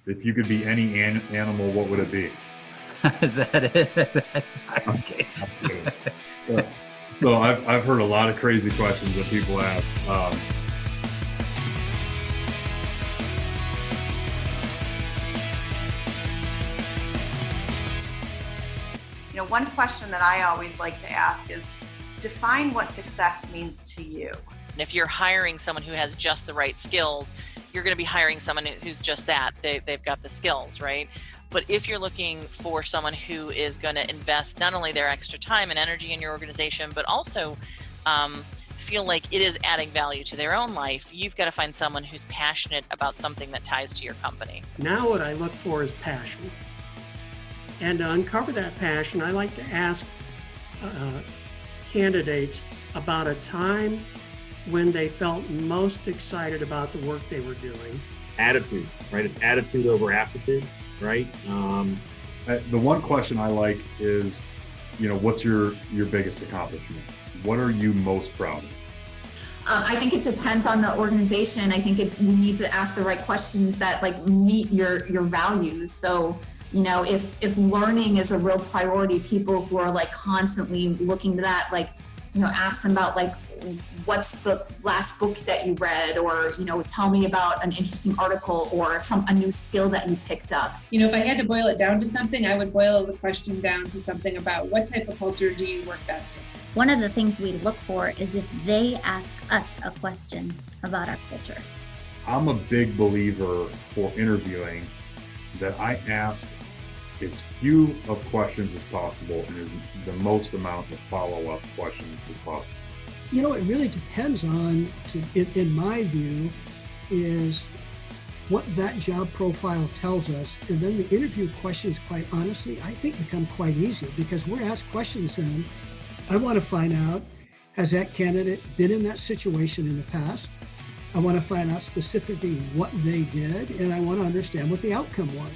If you could be any animal, what would it be? Is that it? That's okay. So I've heard a lot of crazy questions that people ask. One question that I always like to ask is, define what success means to you. And if you're hiring someone who has just the right skills, you're going to be hiring someone who's just that. They've got the skills, right? But if you're looking for someone who is going to invest not only their extra time and energy in your organization, but also feel like it is adding value to their own life, you've got to find someone who's passionate about something that ties to your company. Now what I look for is passion. And to uncover that passion, I like to ask candidates about a time when they felt most excited about the work they were doing. Attitude, right? It's attitude over aptitude, right? The one question I like is, what's your biggest accomplishment? What are you most proud of? I think it depends on the organization. I think you need to ask the right questions that meet your values. So, if learning is a real priority, people who are constantly looking to that, ask them about what's the last book that you read, or tell me about an interesting article or a new skill that you picked up. If I had to boil it down to something, I would boil the question down to something about what type of culture do you work best in? One of the things we look for is if they ask us a question about our culture. I'm a big believer for interviewing that I ask as few of questions as possible and the most amount of follow-up questions as possible. It really depends on, in my view, is what that job profile tells us. And then the interview questions, quite honestly, I think become quite easy because we're asked questions then. I want to find out, has that candidate been in that situation in the past? I want to find out specifically what they did, and I want to understand what the outcome was.